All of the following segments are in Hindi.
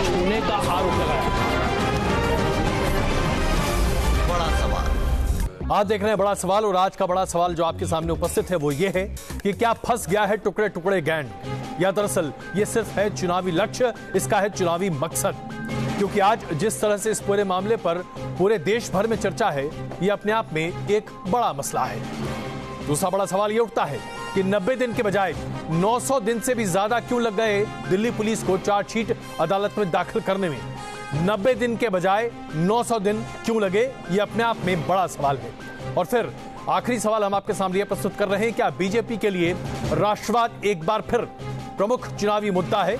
छूने का आरोप लगाया। बड़ा सवाल आज देख रहे हैं बड़ा सवाल, और आज का बड़ा सवाल जो आपके सामने उपस्थित है वो ये है कि क्या फंस गया है टुकड़े टुकड़े गैंग, या दरअसल ये सिर्फ है चुनावी लक्ष्य, इसका है चुनावी मकसद। क्योंकि आज जिस तरह से इस पूरे मामले पर पूरे देश भर में चर्चा है, ये अपने आप में एक बड़ा मसला है। दूसरा बड़ा सवाल ये उठता है कि 90 दिन के बजाय 900 दिन से भी ज्यादा क्यों लग गए दिल्ली पुलिस को चार्जशीट अदालत में दाखिल करने में। 90 दिन के बजाय 900 दिन क्यों लगे, ये अपने आप में बड़ा सवाल है। और फिर आखिरी सवाल हम आपके सामने प्रस्तुत कर रहे हैं, क्या बीजेपी के लिए राष्ट्रवाद एक बार फिर प्रमुख चुनावी मुद्दा है?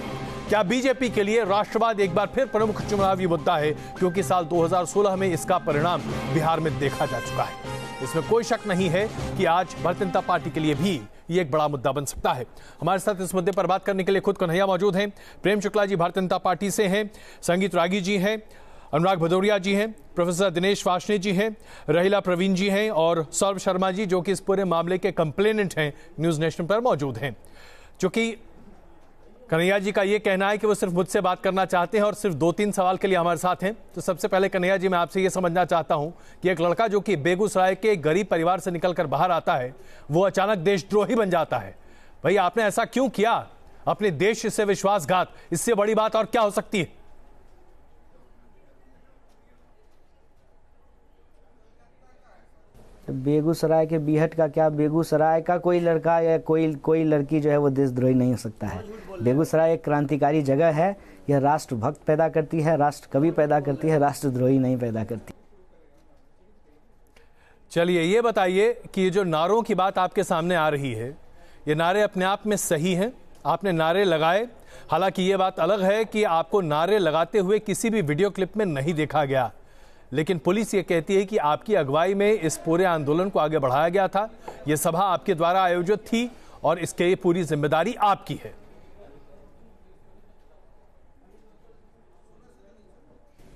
क्या बीजेपी के लिए राष्ट्रवाद एक बार फिर प्रमुख चुनावी मुद्दा है? क्योंकि साल 2016 में इसका परिणाम बिहार में देखा जा चुका है। इसमें कोई शक नहीं है कि आज भारतीय जनता पार्टी के लिए भी ये एक बड़ा मुद्दा बन सकता है। हमारे साथ इस मुद्दे पर बात करने के लिए खुद कन्हैया मौजूद हैं। प्रेम शुक्ला जी भारतीय जनता पार्टी से हैं, संगीत रागी जी हैं, अनुराग भदौरिया जी हैं, प्रोफेसर दिनेश वार्ष्णेय जी हैं, रहीला प्रवीण जी हैं और सौरभ शर्मा जी जो कि इस पूरे मामले के कंप्लेनेंट हैं, न्यूज नेशनल पर मौजूद हैं। चूंकि कन्हैया जी का ये कहना है कि वो सिर्फ मुझसे बात करना चाहते हैं और सिर्फ 2-3 सवाल के लिए हमारे साथ हैं, तो सबसे पहले कन्हैया जी मैं आपसे ये समझना चाहता हूं कि एक लड़का जो कि बेगूसराय के गरीब परिवार से निकलकर बाहर आता है, वो अचानक देशद्रोही बन जाता है। भाई आपने ऐसा क्यों किया? अपने देश से विश्वासघात, इससे बड़ी बात और क्या हो सकती है? बेगूसराय के बीहट का क्या, बेगूसराय का कोई लड़का या कोई लड़की जो है वो देशद्रोही नहीं हो सकता है। बेगूसराय एक क्रांतिकारी जगह है, यह राष्ट्रभक्त पैदा करती है, राष्ट्र कवि पैदा करती है, राष्ट्रद्रोही नहीं पैदा करती। चलिए ये बताइए कि ये जो नारों की बात आपके सामने आ रही है, ये नारे अपने आप में सही हैं? आपने नारे लगाए, हालांकि ये बात अलग है कि आपको नारे लगाते हुए किसी भी वीडियो क्लिप में नहीं देखा गया, लेकिन पुलिस ये कहती है कि आपकी अगुवाई में इस पूरे आंदोलन को आगे बढ़ाया गया था, ये सभा आपके द्वारा आयोजित थी और इसके पूरी जिम्मेदारी आपकी है।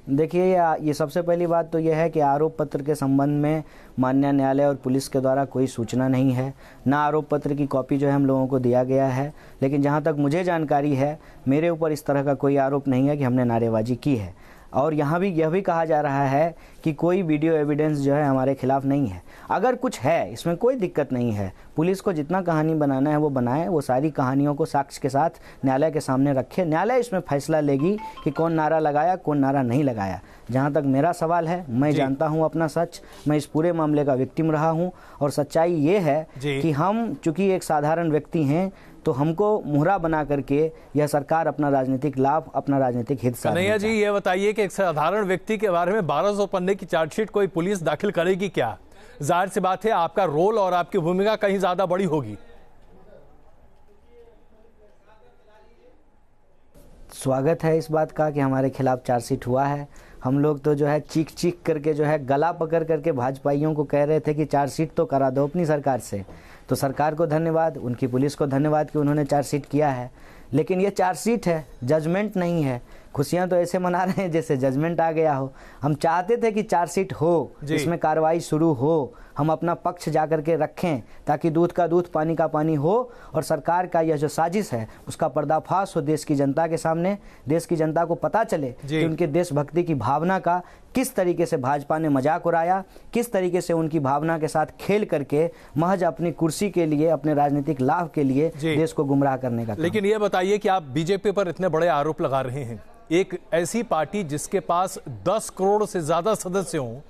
देखिए ये सबसे पहली बात तो यह है कि आरोप पत्र के संबंध में माननीय न्यायालय और पुलिस के द्वारा कोई सूचना नहीं है, ना आरोप पत्र की कॉपी जो है हम लोगों को दिया गया है। लेकिन जहां तक मुझे जानकारी है, मेरे ऊपर इस तरह का कोई आरोप नहीं है कि हमने नारेबाजी की है। और यहाँ भी यह भी कहा जा रहा है कि कोई वीडियो एविडेंस जो है हमारे खिलाफ नहीं है। अगर कुछ है इसमें कोई दिक्कत नहीं है, पुलिस को जितना कहानी बनाना है वो बनाए, वो सारी कहानियों को साक्ष्य के साथ न्यायालय के सामने रखे, न्यायालय इसमें फैसला लेगी कि कौन नारा लगाया कौन नारा नहीं लगाया। जहाँ तक मेरा सवाल है, मैं जानता हूँ अपना सच, मैं इस पूरे मामले का विक्टिम रहा हूँ और सच्चाई ये है कि हम चूंकि एक साधारण व्यक्ति हैं तो हमको मुहरा बना करके यह सरकार अपना राजनीतिक लाभ, अपना राजनीतिक हित साधना। कन्हैया जी ये बताइए कि एक साधारण व्यक्ति के बारे में 1200 पन्ने की चार्जशीट कोई पुलिस दाखिल करेगी क्या? जाहिर सी बात है आपका रोल और आपकी भूमिका कहीं ज्यादा बड़ी होगी। स्वागत है इस बात का कि हमारे खिलाफ चार्जशीट हुआ है। हम लोग तो जो है चीख चीख करके जो है गला पकड़ करके भाजपाइयों को कह रहे थे कि चार्जशीट तो करा दो अपनी सरकार से। तो सरकार को धन्यवाद, उनकी पुलिस को धन्यवाद कि उन्होंने चार्जशीट किया है। लेकिन ये चार्जशीट है, जजमेंट नहीं है। खुशियां तो ऐसे मना रहे हैं जैसे जजमेंट आ गया हो। हम चाहते थे कि चार्जशीट हो, इसमें कार्रवाई शुरू हो, हम अपना पक्ष जाकर के रखें ताकि दूध का दूध पानी का पानी हो और सरकार का यह जो साजिश है उसका पर्दाफाश हो देश की जनता के सामने। देश की जनता को पता चले कि उनके देशभक्ति की भावना का किस तरीके से भाजपा ने मजाक उड़ाया, किस तरीके से उनकी भावना के साथ खेल करके महज अपनी कुर्सी के लिए, अपने राजनीतिक लाभ के लिए देश को गुमराह करने का। लेकिन ये बताइए कि आप बीजेपी पर इतने बड़े आरोप लगा रहे हैं, एक ऐसी पार्टी जिसके पास 10 करोड़ से ज्यादा सदस्य हों,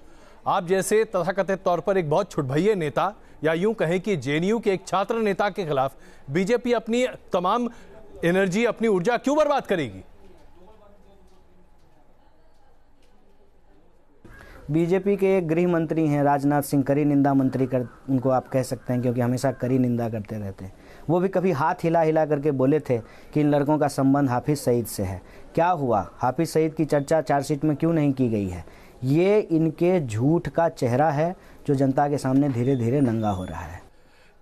आप जैसे तथाकथित तौर पर एक बहुत छुटभैये नेता या यूं कहें कि जेएनयू के एक छात्र नेता के खिलाफ बीजेपी अपनी तमाम एनर्जी, अपनी ऊर्जा क्यों बर्बाद करेगी? बीजेपी के एक गृह मंत्री हैं राजनाथ सिंह, कड़ी निंदा मंत्री उनको आप कह सकते हैं, क्योंकि हमेशा कड़ी निंदा करते रहते हैं। वो भी कभी हाथ हिला हिला करके बोले थे कि इन लड़कों का संबंध हाफिज सईद से है। क्या हुआ? हाफिज सईद की चर्चा चार्जशीट में क्यों नहीं की गई है? ये इनके झूठ का चेहरा है जो जनता के सामने धीरे धीरे नंगा हो रहा है।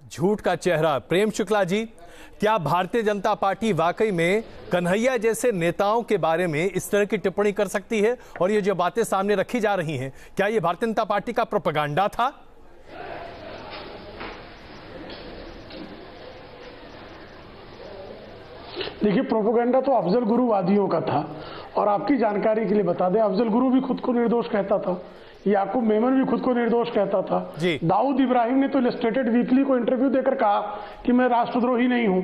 झूठ का चेहरा। प्रेम शुक्ला जी, क्या भारतीय जनता पार्टी वाकई में कन्हैया जैसे नेताओं के बारे में इस तरह की टिप्पणी कर सकती है? और ये जो बातें सामने रखी जा रही हैं, क्या ये भारतीय जनता पार्टी का प्रोपेगेंडा था? देखिए, प्रोपेगेंडा तो अफजल गुरु वादियों का था, और आपकी जानकारी के लिए बता दें, अफजल गुरु भी खुद को निर्दोष कहता था, याकूब मेमन भी खुद को निर्दोष कहता था। दाऊद इब्राहिम ने तो इलस्ट्रेटेड वीकली को इंटरव्यू देकर कहा कि मैं राष्ट्रद्रोही नहीं हूं।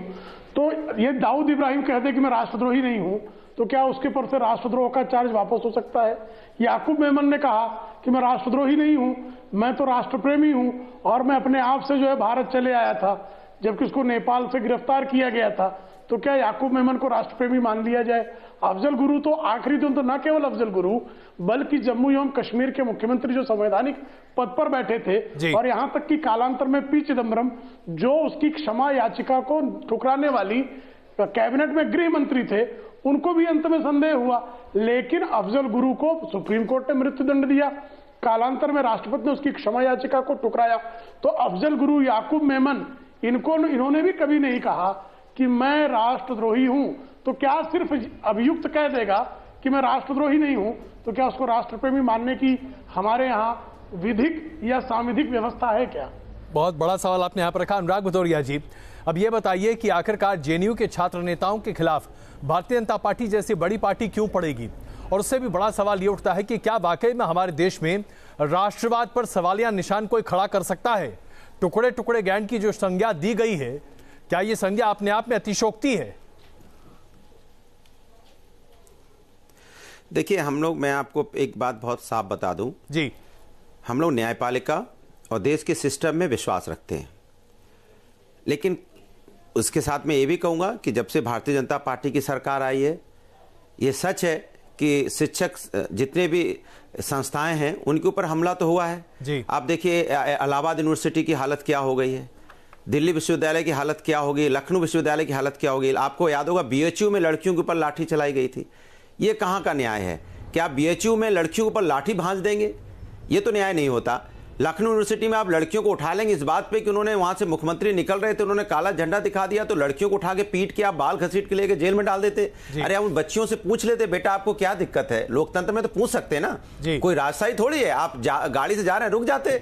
तो ये दाऊद इब्राहिम कहते कि मैं राष्ट्रद्रोही नहीं हूं, तो क्या उसके पर से राष्ट्रद्रोह का चार्ज वापस हो सकता है? याकूब मेमन ने कहा कि मैं राष्ट्रद्रोही नहीं हूं, मैं तो राष्ट्रप्रेमी हूं, और मैं अपने आप से जो है भारत चले आया था, जबकि उसको नेपाल से गिरफ्तार किया गया था। तो क्या याकूब मेमन को राष्ट्रप्रेमी मान लिया जाए? अफजल गुरु तो आखिरी दिन तो न केवल अफजल गुरु बल्कि जम्मू एवं कश्मीर के मुख्यमंत्री जो संवैधानिक पद पर बैठे थे, और यहां तक कि कालांतर में पी चिदम्बरम जो उसकी क्षमा याचिका को ठुकराने वाली कैबिनेट में गृह मंत्री थे, उनको भी अंत में संदेह हुआ। लेकिन अफजल गुरु को सुप्रीम कोर्ट ने मृत्युदंड दिया, कालांतर में राष्ट्रपति ने उसकी क्षमा याचिका को ठुकराया। तो अफजल गुरु, याकूब मेमन, इन्होंने भी कभी नहीं कहा कि मैं राष्ट्रद्रोही हूं। तो क्या सिर्फ अभियुक्त कह देगा कि मैं राष्ट्रद्रोही नहीं हूं, तो क्या उसको राष्ट्रप्रेमी मानने की हमारे यहां विधिक या सांविधिक व्यवस्था है क्या? बहुत बड़ा सवाल आपने यहां पर रखा अनुराग भदौरिया जी। अब यह बताइए कि आखिरकार जेएनयू के छात्र नेताओं के खिलाफ भारतीय जनता पार्टी जैसी बड़ी पार्टी क्यों पड़ेगी? और उससे भी बड़ा सवाल यह उठता है कि क्या वाकई में हमारे देश में राष्ट्रवाद पर सवालिया निशान कोई खड़ा कर सकता है? टुकड़े टुकड़े गैंग की जो संज्ञा दी गई है, क्या यह संज्ञा अपने आप में अतिशोक्ति है? देखिए, मैं आपको एक बात बहुत साफ बता दूं जी, हम लोग न्यायपालिका और देश के सिस्टम में विश्वास रखते हैं, लेकिन उसके साथ में ये भी कहूंगा कि जब से भारतीय जनता पार्टी की सरकार आई है, ये सच है कि शिक्षक जितने भी संस्थाएं हैं उनके ऊपर हमला तो हुआ है जी। आप देखिए इलाहाबाद यूनिवर्सिटी की हालत क्या हो गई है, दिल्ली विश्वविद्यालय की हालत क्या होगी, लखनऊ विश्वविद्यालय की हालत क्या होगी। आपको याद होगा बीएचयू में लड़कियों के ऊपर लाठी चलाई गई थी। ये कहाँ का न्याय है? क्या आप बीएचयू में लड़कियों के ऊपर लाठी भांज देंगे? ये तो न्याय नहीं होता। लखनऊ यूनिवर्सिटी में आप लड़कियों को उठा लेंगे इस बात पे कि उन्होंने वहां से मुख्यमंत्री निकल रहे थे, उन्होंने काला झंडा दिखा दिया, तो लड़कियों को उठा के पीट के आप बाल घसीट के लेके जेल में डाल देते। अरे आप उन बच्चियों से पूछ लेते, बेटा आपको क्या दिक्कत है? लोकतंत्र में तो पूछ सकते हैं ना, कोई राजशाही थोड़ी है। आप गाड़ी से जा रहे हैं, रुक जाते,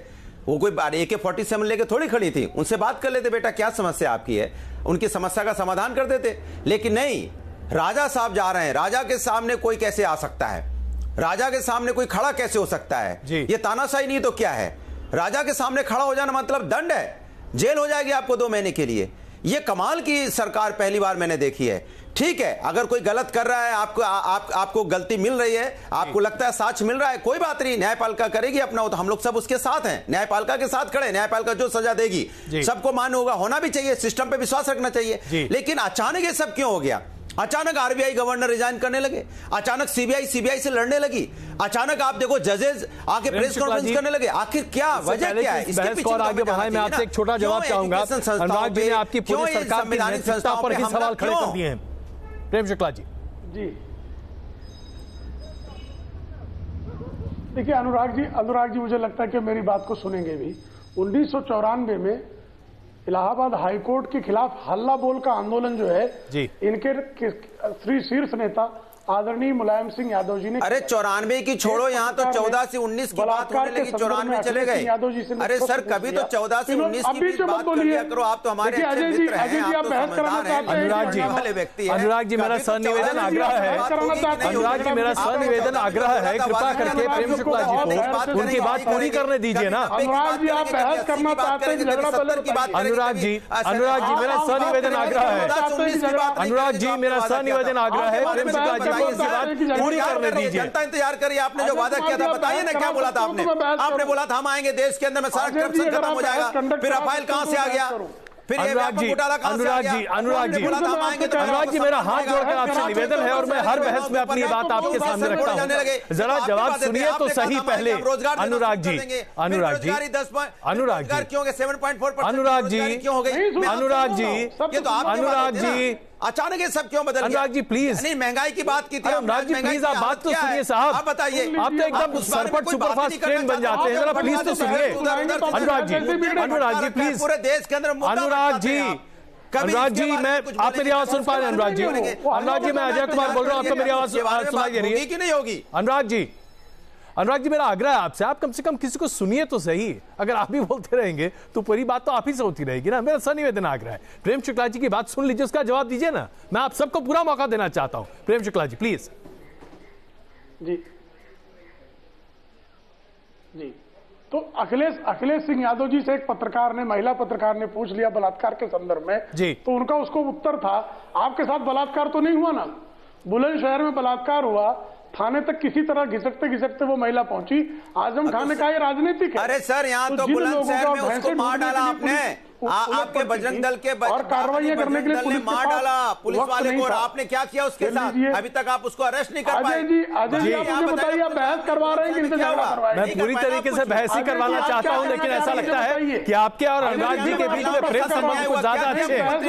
वो कोई AK-47 लेके थोड़ी खड़ी थी, उनसे बात कर लेते, बेटा क्या समस्या आपकी है, उनकी समस्या का समाधान कर देते। लेकिन नहीं, राजा साहब जा रहे हैं, राजा के सामने कोई कैसे आ सकता है? राजा के सामने कोई खड़ा कैसे हो सकता है? ये तानाशाही नहीं तो क्या है? राजा के सामने खड़ा हो जाना मतलब दंड है, जेल हो जाएगी आपको 2 महीने के लिए। ये कमाल की सरकार पहली बार मैंने देखी है। ठीक है, अगर कोई गलत कर रहा है, आपको गलती मिल रही है, आपको लगता है साक्ष्य मिल रहा है, कोई बात नहीं, न्यायपालिका करेगी अपना, तो हम लोग सब उसके साथ हैं, न्यायपालिका के साथ खड़े, न्यायपालिका जो सजा देगी सबको मान्य होगा, होना भी चाहिए, सिस्टम पे विश्वास रखना चाहिए। लेकिन अचानक ये सब क्यों हो गया? अचानक आरबीआई गवर्नर रिजाइन करने लगे, अचानक सीबीआई से लड़ने लगी, अचानक आप देखो जजेस आके प्रेस कॉन्फ्रेंस करने लगे। आखिर क्या वजह क्या है? इसके पीछे और आगे बढ़ाए मैं आपसे एक छोटा जवाब चाहूंगा। अनुराग जी ने आपकी पूरी सरकार की नैतिकता पर ही सवाल खड़े कर दिए हैं। प्रेम शुक्ला जी। देखिए अनुराग जी मुझे लगता है कि मेरी बात को सुनेंगे भी। 1994 में इलाहाबाद हाईकोर्ट के खिलाफ हल्ला बोल का आंदोलन जो है इनके श्री शीर्ष नेता आदरणीय मुलायम सिंह यादव जी ने। अरे 94 की छोड़ो, यहाँ तो 14 से 19 की बात होने लगी, 94 चले गए। अरे सर कभी तो 14 से 19 की बात कर लिया करो, आप तो हमारे अच्छे मित्र हैं, आप तो समझदार हैं, वाले व्यक्ति हैं। अनुराग जी मेरा सनिवेदन आग्रह है, अनुराग जी मेरा सनिवेदन आग्रह है, कृपा करके प्रेम शुक्ला जी को उनकी बात पूरी करने दीजिए ना। अनुराग जी आप बहस करना चाहते हैं, अनुराग जी मेरा सनिवेदन आग्रह है, अनुराग जी मेरा सनिवेदन आग्रह है, प्रेम शुक्ला जी पूरी करने दीजिए। जनता इंतजार करिए, आपने जो वादा किया था बताइए ना, क्या बोला था आपने बोला था हम आएंगे, देश के अंदर में सारा करप्शन खत्म हो जाएगा, फिर राफेल कहां से आ गया? फिर अनुराग जी मेरा हाथ जोड़कर आपसे निवेदन है और मैं हर बहस में अपनी बात आपके सामने रखता हूं, जरा जवाब सुनिए तो सही पहले। अनुराग जी अचानक ये सब क्यों बदल गया? अनुराग जी प्लीज, नहीं महंगाई की बात की थी, अनुराग जी प्लीज आप बात तो सुनिए साहब, आप बताइए। आप तो एकदम सरपट सुपरफास्ट ट्रेन बन जाते हैं, जरा प्लीज तो सुनिए। अनुराग जी प्लीज, पूरे देश के अंदर अनुराग जी मैं, आप मेरी आवाज सुन पा रहे हैं? अनुराग जी मैं अजय कुमार बोल रहा हूँ, आपको मेरी आवाज सुनाई दे रही है कि नहीं होगी? अनुराग अनुराग जी, मेरा आग्रह है आपसे, आप कम से कम किसी को सुनिए तो सही। अगर आप ही बोलते रहेंगे तो पूरी बात तो आप ही से होती रहेगी ना। मेरा सनिवेदन आग्रह है, प्रेम शुक्ला जी की बात सुन लीजिए, उसका जवाब दीजिए ना। मैं आप सबको पूरा मौका देना चाहता हूं। प्रेम शुक्ला जी प्लीज। जी जी, तो अखिलेश सिंह यादव जी से एक पत्रकार ने, महिला पत्रकार ने पूछ लिया बलात्कार के संदर्भ में जी, तो उनका उसको उत्तर था, आपके साथ बलात्कार तो नहीं हुआ ना? बुलंदशहर में बलात्कार हुआ, थाने तक किसी तरह घिसकते वो महिला पहुंची। आजम खान ने कहा ये राजनीतिक है। अरे सर, यहाँ तो बुलंदशहर में उसको मार डाला आपने, आपके बजरंग दल के और कार्रवाई करने के लिए पुलिस मार डाला पुलिस वाले को, और आपने क्या किया उसके साथ? अभी तक आप उसको अरेस्ट नहीं कर पाए। अजय जी आप मुझे बताइए, आप बहस करवा रहे हैं कि इनसे झगड़ा करवाएं? मैं पूरी तरीके से बहस ही करवाना चाहता हूं, लेकिन ऐसा लगता है कि आपके और अनुराग जी के बीच में प्रेम संबंध कुछ ज्यादा अच्छे हैं। आप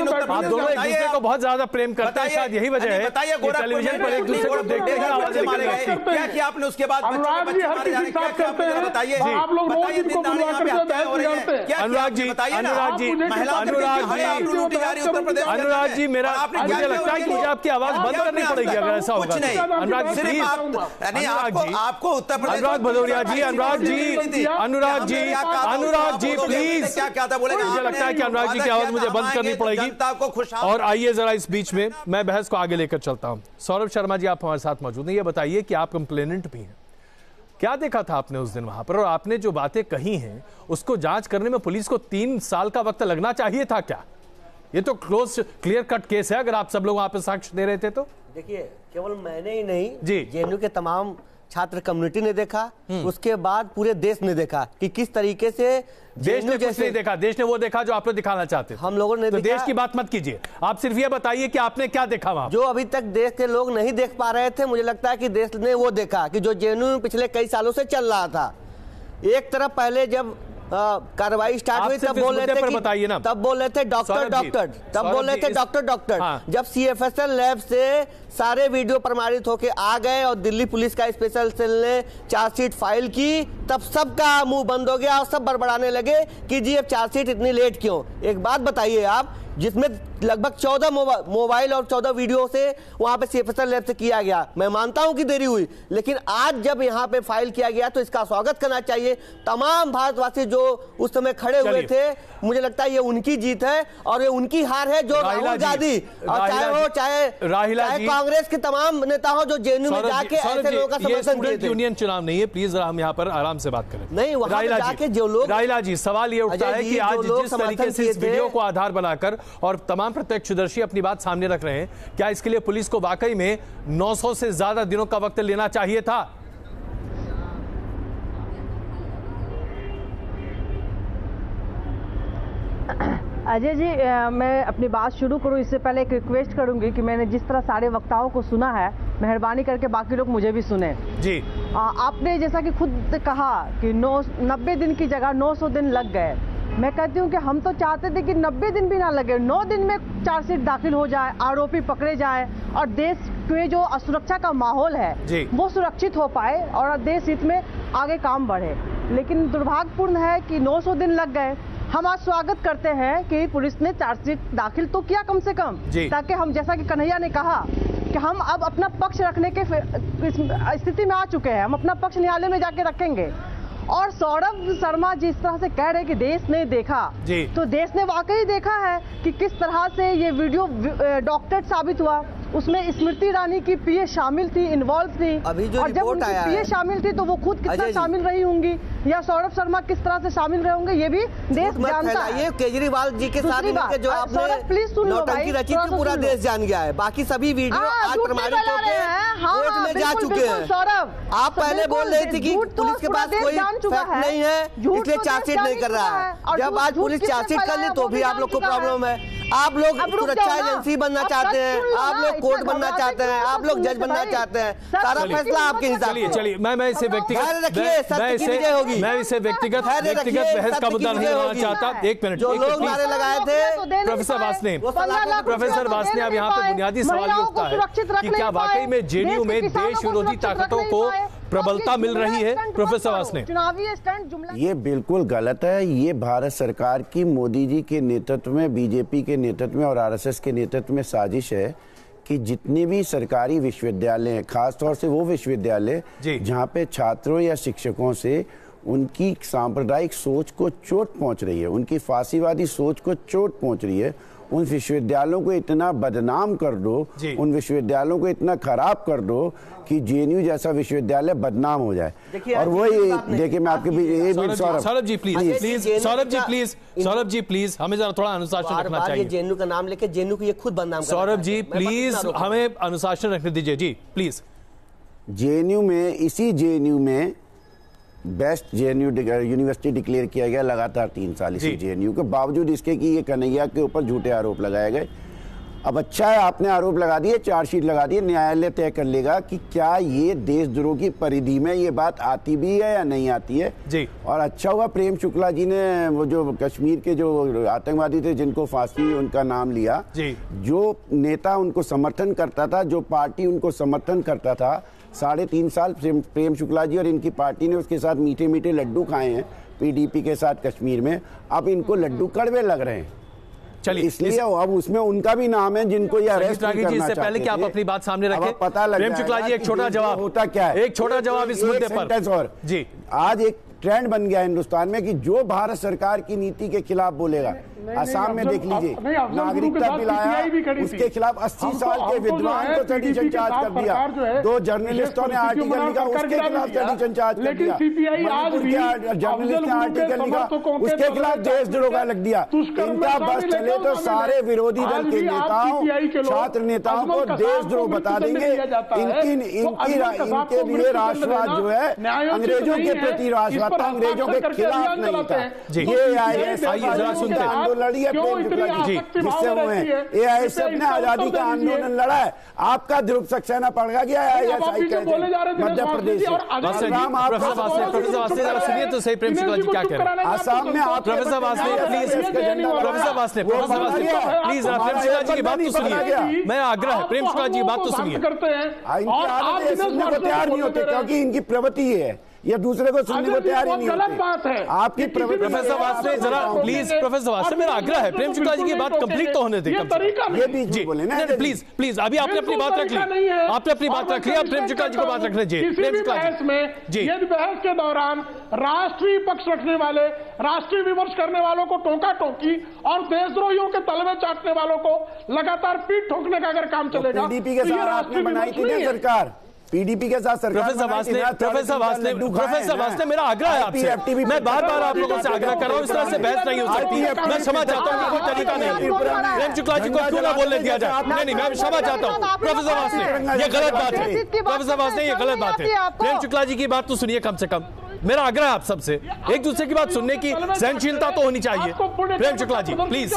दोनों एक दूसरे को बहुत ज्यादा प्रेम करते हैं, शायद यही वजह है कि टेलीविजन पर एक दूसरे को देखते हैं आवाजें निकल रही हैं। क्या किया आपने उसके बाद? अनुराग जी हर किसी के साथ करते हैं, बताइए। आप लोग रोज इनको बुलवा करके बहस बिगाड़ते हैं। अनुराग जी, अनुराग जी, मेरा मुझे लगता है कि मुझे आपकी आवाज बंद करनी पड़ेगी अगर ऐसा होगा। अनुराग जी प्लीज, आपको उत्तर प्रदेश, अनुराग भदौरिया जी, अनुराग जी प्लीज। क्या था बोले? मुझे लगता है कि अनुराग जी की आवाज मुझे बंद करनी पड़ेगी। और आइए जरा इस बीच में मैं बहस को आगे लेकर चलता हूं। सौरभ शर्मा जी, आप हमारे साथ मौजूद हैं। ये बताइए कि आप कंप्लेनेंट भी हैं, क्या देखा था आपने उस दिन वहां पर, और आपने जो बातें कही हैं उसको जांच करने में पुलिस को 3 साल का वक्त लगना चाहिए था क्या? ये तो क्लियर कट केस है, अगर आप सब लोग वहां पर साक्ष्य दे रहे थे तो। देखिए, केवल मैंने ही नहीं जी, जेएनयू के तमाम छात्र कम्युनिटी ने देखा, उसके बाद पूरे देश ने देखा कि किस तरीके से देश ने कुछ नहीं देखा। देश ने वो देखा जो आप लोग दिखाना चाहते थे। हम लोगों ने तो देश की बात मत कीजिए, आप सिर्फ ये बताइए कि आपने क्या देखा वहां। जो अभी तक देश के लोग नहीं देख पा रहे थे, मुझे लगता है कि देश ने वो देखा कि जो जेएनयू में पिछले कई सालों से चल रहा था। एक तरफ पहले जब कार्रवाई स्टार्ट हुई तब बोल रहे थे डॉक्टर, तब बोल रहे थे डॉक्टर। जब सीएफएसएल लैब से सारे वीडियो प्रमाणित होके आ गए और दिल्ली पुलिस का स्पेशल सेल ने चार्जशीट फाइल की, तब सबका मुंह बंद हो गया और सब बड़बड़ाने लगे कि जी अब चार्जशीट इतनी लेट क्यों। एक बात बताइए आप, जिसमें लगभग 14 मोबाइल और 14 वीडियो से वहां पे सीएफएसएल लैब से किया गया। मैं मानता हूं कि देरी हुई, लेकिन आज जब यहां पे फाइल किया गया तो इसका स्वागत करना चाहिए। तमाम भारतवासी जो उस समय खड़े हुए थे, मुझे लगता है ये उनकी जीत है और ये उनकी हार है। जो राहुल गांधी और चाहे कांग्रेस के तमाम नेता हो जो जेएनयू में जाके ऐसे लोगों का समर्थन किए थे। यूनियन चुनाव नहीं है, प्लीज हम यहाँ पर आराम से बात करें। नहीं, वहां जाके जो लोग, राहिला जी, सवाल ये उठता है कि आज जिस तरीके से इस वीडियो को आधार बनाकर और तमाम प्रत्यक्षदर्शी अपनी बात सामने रख रहे हैं, क्या इसके लिए पुलिस को वाकई में 900 से ज्यादा दिनों का वक्त लेना चाहिए था? अजय जी, मैं अपनी बात शुरू करूं इससे पहले एक रिक्वेस्ट करूंगी कि मैंने जिस तरह सारे वक्ताओं को सुना है, मेहरबानी करके बाकी लोग मुझे भी सुने जी। आपने जैसा कि खुद कहा कि 90 दिन की जगह 900 दिन लग गए। मैं कहती हूं कि हम तो चाहते थे कि 90 दिन भी ना लगे, 9 दिन में चार्जशीट दाखिल हो जाए, आरोपी पकड़े जाए और देश के जो असुरक्षा का माहौल है वो सुरक्षित हो पाए और देश हित में आगे काम बढ़े। लेकिन दुर्भाग्यपूर्ण है कि 900 दिन लग गए। हम आज स्वागत करते हैं कि पुलिस ने चार्जशीट दाखिल तो किया कम से कम, ताकि हम, जैसा कि कन्हैया ने कहा, कि हम अब अपना पक्ष रखने के स्थिति में आ चुके हैं। हम अपना पक्ष न्यायालय में जाके रखेंगे। और सौरभ शर्मा जिस तरह से कह रहे कि देश ने देखा, तो देश ने वाकई देखा है कि किस तरह से ये वीडियो डॉक्टर साबित हुआ। उसमें स्मृति ईरानी की पीए शामिल थी, इन्वॉल्व थी, और जब उनकी पीए शामिल थी तो वो खुद कितना शामिल रही होंगी या सौरभ शर्मा किस तरह से शामिल रहे होंगे, ये भी देश जानता है। केजरीवाल जी के साथ जो आपने नौटंकी रची थी पूरा देश जान गया है। बाकी सभी वीडियो आज प्रमाणित होकर कोर्ट में जा चुके हैं। सौरभ, आप पहले बोल रहे थे कि पुलिस के पास कोई फैक्ट नहीं है इसलिए चार्जशीट नहीं कर रहा है। जब आज पुलिस चार्जशीट कर ली तो भी आप लोग को प्रॉब्लम है। आप लोग सुरक्षा एजेंसी बनना चाहते हैं, आप लोग कोर्ट बनना चाहते हैं, आप लोग जज बनना चाहते हैं। सारा फैसला आपके हिसाब से। चलिए, मैं इसे व्यक्तिगत बहस का मुद्दा नहीं बनाना चाहता। एक मिनट, जो लोग नारे लगाए थे प्रोफेसर वासने, अब यहाँ पे बुनियादी सवाल ये उठता है कि क्या वाकई में जेडीयू में देश विरोधी ताकतों को प्रबलता मिल रही है? प्रोफेसर वासने, ये बिल्कुल गलत है। ये भारत सरकार की मोदी जी के नेतृत्व में, बीजेपी के नेतृत्व में और आरएसएस के नेतृत्व में साजिश है कि जितने भी सरकारी विश्वविद्यालय हैं, खासतौर से वो विश्वविद्यालय जहाँ पे छात्रों या शिक्षकों से उनकी सांप्रदायिक सोच को चोट पहुंच रही है, उनकी फांसीवादी सोच को चोट पहुंच रही है, उन विश्वविद्यालयों को इतना बदनाम कर दो, उन विश्वविद्यालयों को इतना खराब कर दो कि जेएनयू जैसा विश्वविद्यालय बदनाम हो जाए। और वही देखिए, मैं आपके बीच सौरभ जी प्लीज, सौरभ जी प्लीज हमें जरा थोड़ा अनुशासन रखना चाहिए। जेएनयू का नाम लेके जेएनयू को ये खुद बदनाम कर रहा है। सौरभ जी प्लीज हमें अनुशासन रखने दीजिए जी प्लीज। जेएनयू में, इसी जेएनयू में बेस्ट जेएनयू यूनिवर्सिटी डिक्लेयर किया गया लगातार 3 साल इसी जेएनयू के बावजूद इसके कि ये कन्हैया के ऊपर झूठे आरोप लगाए गए। अब अच्छा है, आपने आरोप लगा दिए, चार्जशीट लगा दिए, न्यायालय तय कर लेगा कि क्या ये देशद्रोह की परिधि में ये बात आती भी है या नहीं आती है जी। और अच्छा हुआ प्रेम शुक्ला जी ने वो जो कश्मीर के जो आतंकवादी थे जिनको फांसी उनका नाम लिया, जो नेता उनको समर्थन करता था, जो पार्टी उनको समर्थन करता था, 3.5 साल प्रेम शुक्ला जी और इनकी पार्टी ने उसके साथ मीठे मीठे लड्डू खाए हैं पीडीपी के साथ कश्मीर में। अब इनको लड्डू कड़वे लग रहे हैं, चलिए इसलिए अब उसमें उनका भी नाम है जिनको ये अरेस्ट करना चाहते थे। इससे पहले कि आप अपनी बात सामने रखें, पता लग प्रेम शुक्ला जी एक छोटा जवाब होता क्या है, एक छोटा जवाब इस मुद्दे पर। और जी आज एक ट्रेंड बन गया हिंदुस्तान में कि जो भारत सरकार की नीति के खिलाफ बोलेगा, असम में देख लीजिए नागरिकता बिल आया, उसके खिलाफ 80 साल के विद्वान को सेडिशन चार्ज कर दिया, 2 जर्नलिस्टों ने आर्टिकल लिखा उसके खिलाफ सेडिशन चार्ज कर दिया, जर्नलिस्ट ने आर्टिकल लिखा उसके खिलाफ देशद्रोह का लग दिया। इनका बस चले तो सारे विरोधी दल के नेताओं, छात्र नेताओं को देशद्रोह बता देंगे। इनके लिए राष्ट्रवाद जो है अंग्रेजों के प्रति राष्ट्रवाद था, अंग्रेजों के खिलाफ नहीं था। ये सुनते आंदोलन लड़ी है जिससे वो है एआईएसएफ ने आजादी का आंदोलन लड़ा है। आपका ध्रुव सक्सेना पड़ गया मध्य प्रदेश से। तो सही प्रेम शुक्ला जी क्या कह रहे हैं आसाम में? Professor Vasne please, professor Vasne please Prem Shukla ji की बात तो सुनिए, मैं आग्रह है प्रेम शुक्ला जी की बात तो सुनिए। सुनने को तैयार नहीं होते क्योंकि इनकी प्रवृत्ति है, या दूसरे को सुनने को तैयार ही नहीं होते। बात है आपकी प्रोफेसर वासने जरा प्लीज, प्रोफेसर वासने मेरा आग्रह है प्रेम शुक्ला जी की बात कंप्लीट तो होने दें। ये बीच बोले ना, प्लीज प्लीज अभी आपने अपनी बात रख ली, आपने अपनी बात रख ली, आप प्रेम शुक्ला जी को बात रखने दीजिए। प्रेम शुक्ला जी यदि बहस के दौरान राष्ट्रीय पक्ष रखने वाले, राष्ट्रीय विमर्श करने वालों को टोका टोकी और देशद्रोहियों के तलवे चाटने वालों को लगातार पीठ ठोकने का अगर काम चलेगा, पीडीपी के साथ आपने बनाई थी सरकार, पीडीपी के साथ सरकार। प्रोफेसर वासने मेरा आग्रह है आपसे, मैं बार बार आप लोगों से आग्रह कर रहा हूं, इस तरह से बहस नहीं हो सकती है। मैं क्षमा चाहता हूं, कोई तरीका नहीं। प्रेम शुक्ला जी को क्यों ना बोलने दिया जाए? नहीं, मैं क्षमा चाहता हूं प्रोफेसर वासने, ये गलत बात है। प्रोफेसर वासने ये गलत बात है। प्रेम शुक्ला जी की बात तो सुनिए कम से कम। मेरा आग्रह है आप सबसे, एक दूसरे की बात सुनने की सहनशीलता तो होनी चाहिए। प्रेम शुक्ला जी प्लीज।